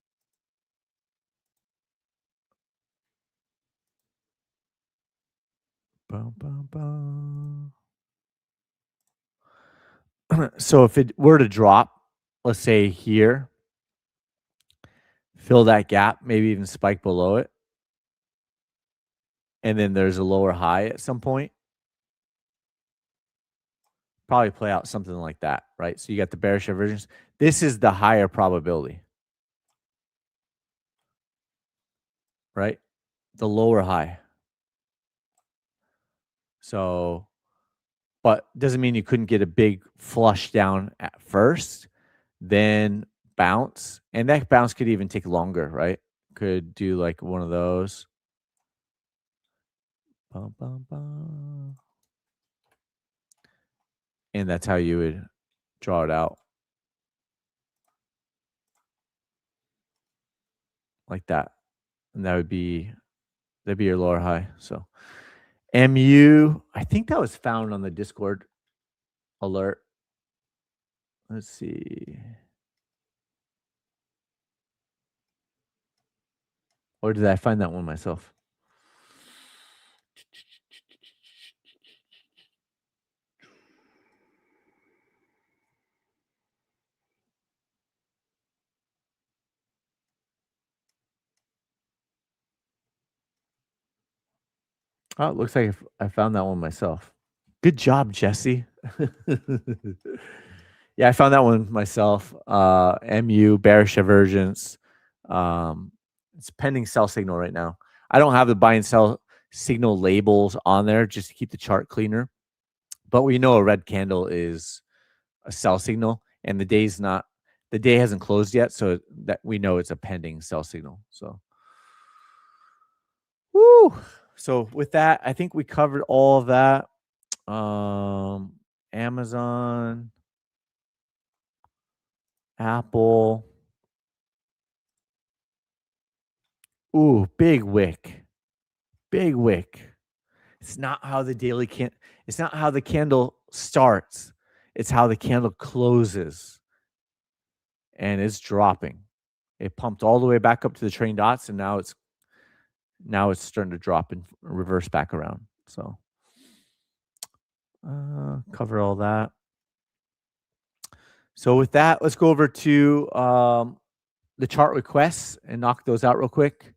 A: Bum, bum, bum. So if it were to drop, let's say here, fill that gap, maybe even spike below it, and then there's a lower high at some point, probably play out something like that, right? So you got the bearish divergence. This is the higher probability, right? The lower high. So, but doesn't mean you couldn't get a big flush down at first, then bounce. And that bounce could even take longer, right? Could do like one of those. Bum, bum, bum. And that's how you would draw it out. Like that. And that'd be your lower high. So MU, I think that was found on the Discord alert. Let's see. Or did I find that one myself? Oh, it looks like I found that one myself. Good job, Jesse. Yeah, I found that one myself. MU, bearish divergence. It's pending sell signal right now. I don't have the buy and sell signal labels on there just to keep the chart cleaner. But we know a red candle is a sell signal, and the day hasn't closed yet, so that we know it's a pending sell signal. So, woo. So with that, I think we covered all of that. Amazon, Apple. Ooh, big wick. Big wick. It's not how the daily it's not how the candle starts. It's how the candle closes. And it's dropping. It pumped all the way back up to the trailing dots, and now it's starting to drop and reverse back around. So cover all that. So with that, let's go over to the chart requests and knock those out real quick.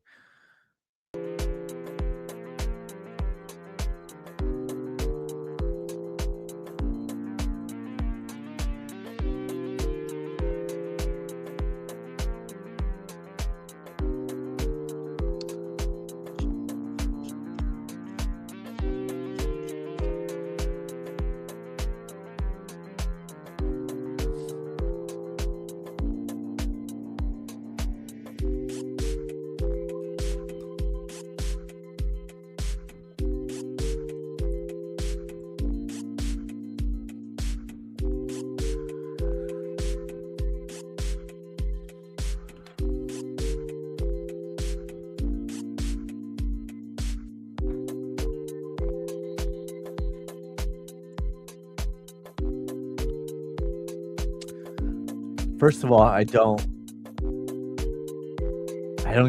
A: First of all, I don't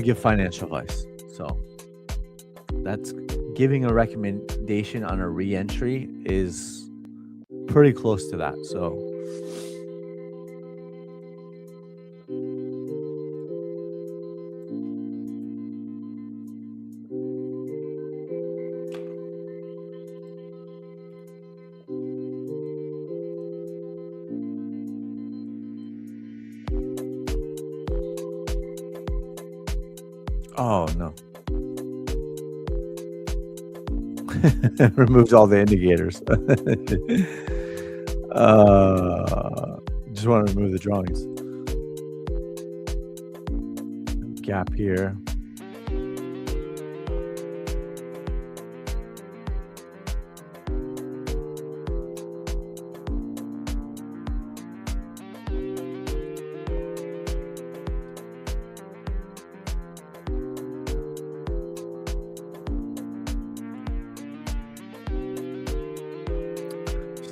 A: give financial advice. So that's giving a recommendation on a re-entry is pretty close to that. So oh no. Removes all the indicators. Just want to remove the drawings. Gap here.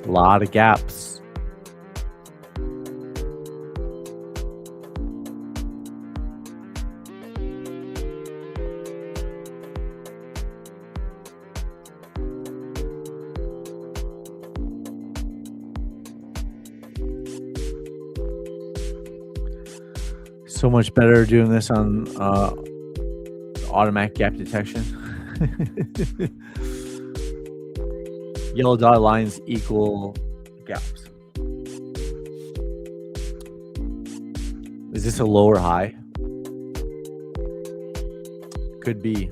A: A lot of gaps. So much better doing this on automatic gap detection. Yellow dotted lines equal gaps. Is this a lower high? Could be.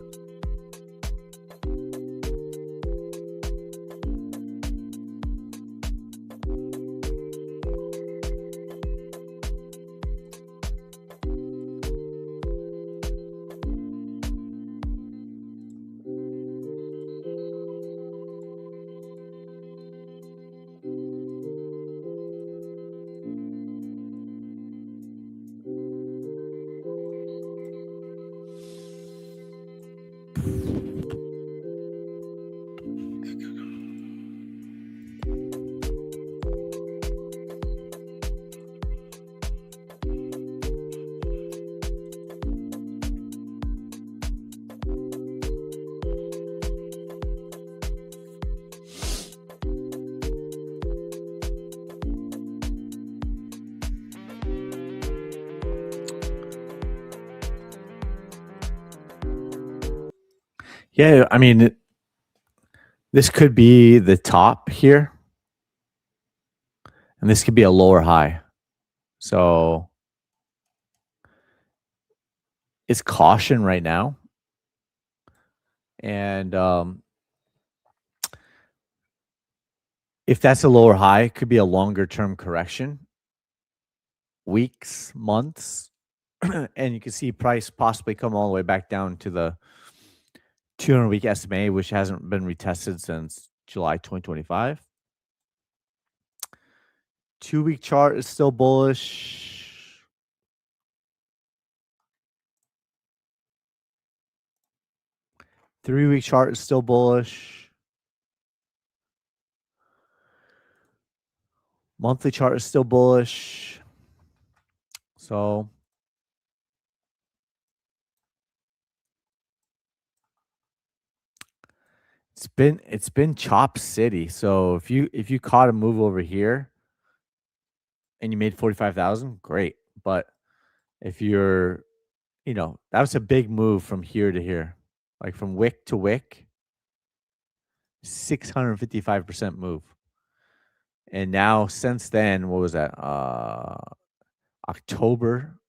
A: Yeah, I mean, this could be the top here, and this could be a lower high. So it's caution right now. And if that's a lower high, it could be a longer term correction, weeks, months. And you can see price possibly come all the way back down to the 200-week SMA, which hasn't been retested since July 2025. 2-week chart is still bullish. Three-week chart is still bullish. Monthly chart is still bullish. So it's been chop city. So if you caught a move over here and you made 45,000, great. But if you're, that was a big move from here to here, like from wick to wick, 655% move. And now since then, what was that? October.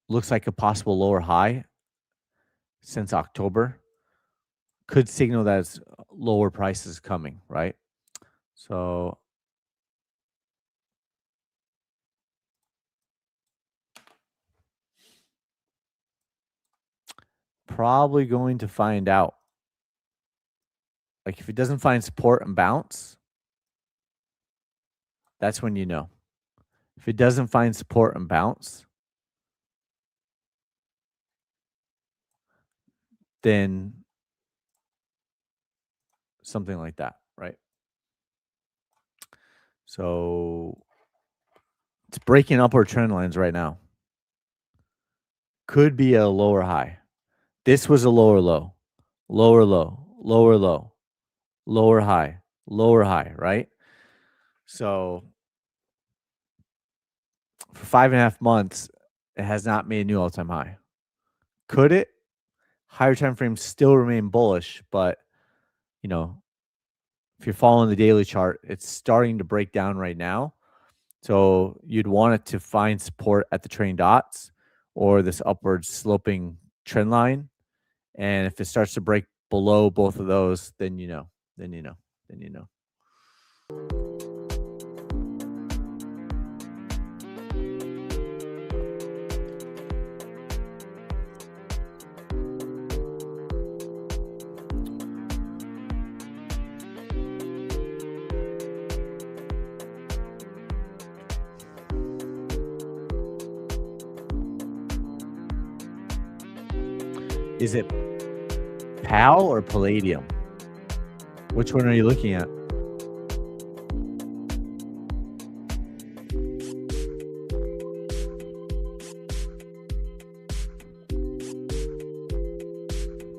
A: Looks like a possible lower high since October. Could signal that it's lower prices coming, right? So probably going to find out. Like if it doesn't find support and bounce, that's when you know. If it doesn't find support and bounce, then something like that, right? So it's breaking upward trend lines right now. Could be a lower high. This was a lower low, lower low, lower low, lower high, right? So for 5.5 months, it has not made a new all-time high. Could it? Higher time frames still remain bullish, but if you're following the daily chart, it's starting to break down right now. So you'd want it to find support at the trailing dots or this upward sloping trend line. And if it starts to break below both of those, then you know. Is it PAL or Palladium? Which one are you looking at?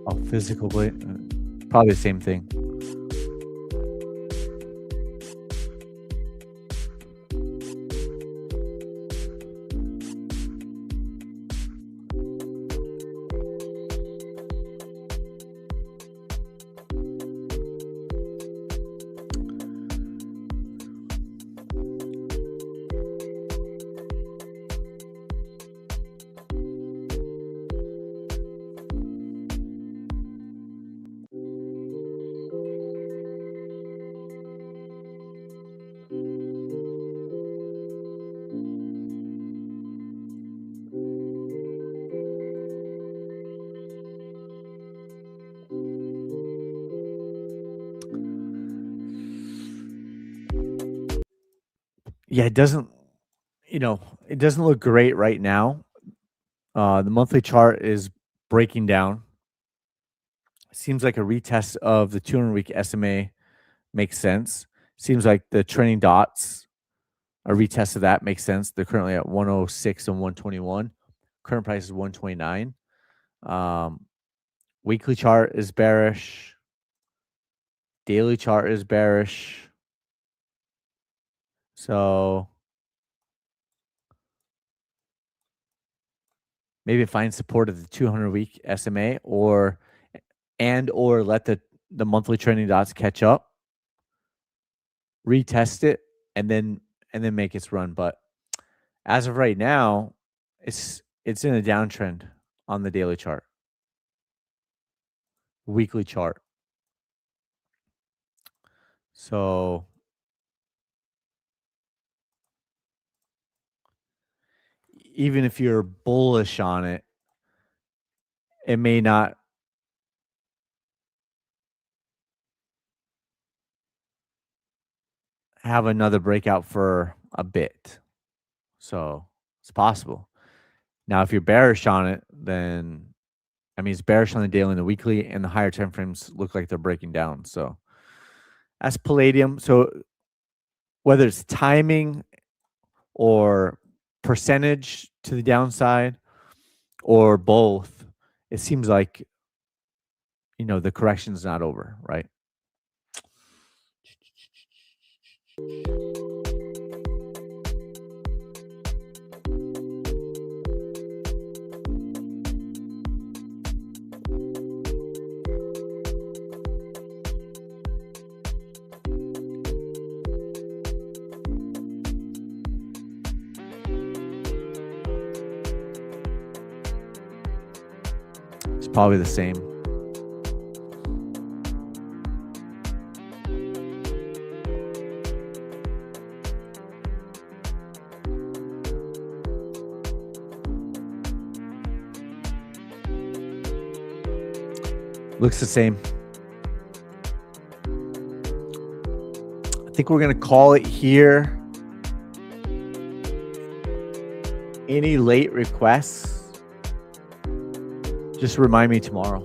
A: Oh, physical blade. Probably the same thing. Yeah, it doesn't, it doesn't look great right now. The monthly chart is breaking down. Seems like a retest of the 200-week SMA makes sense. Seems like the trending dots, a retest of that makes sense. They're currently at 106 and 121. Current price is 129. Weekly chart is bearish. Daily chart is bearish. So maybe find support of the 200-week SMA or let the monthly trending dots catch up, retest it, and then make its run. But as of right now, it's in a downtrend on the daily chart, weekly chart. So even if you're bullish on it, it may not have another breakout for a bit. So it's possible. Now, if you're bearish on it, then it's bearish on the daily and the weekly, and the higher time frames look like they're breaking down. So that's palladium. So whether it's timing or percentage to the downside or both, it seems like the correction's not over, right? It's probably the same. Looks the same. I think we're going to call it here. Any late requests, just remind me tomorrow.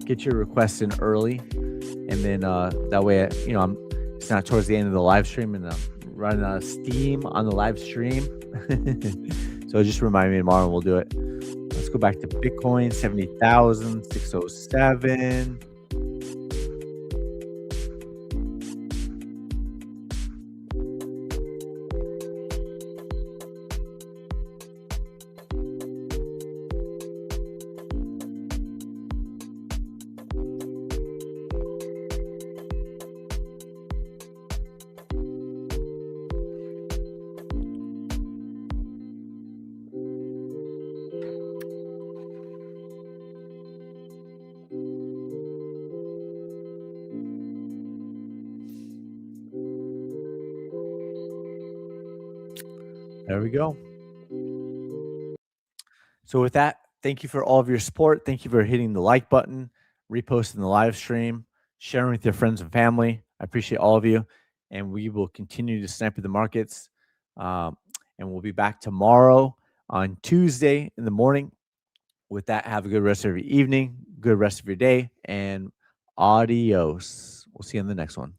A: Get your requests in early, and then that way, it's not towards the end of the live stream and I'm running out of steam on the live stream. So just remind me tomorrow and we'll do it. Let's go back to Bitcoin, 70,607. There we go. So with that, thank you for all of your support. Thank you for hitting the like button, reposting the live stream, sharing with your friends and family. I appreciate all of you. And we will continue to snipe at the markets. And we'll be back tomorrow on Tuesday in the morning. With that, have a good rest of your evening, good rest of your day, and adios. We'll see you in the next one.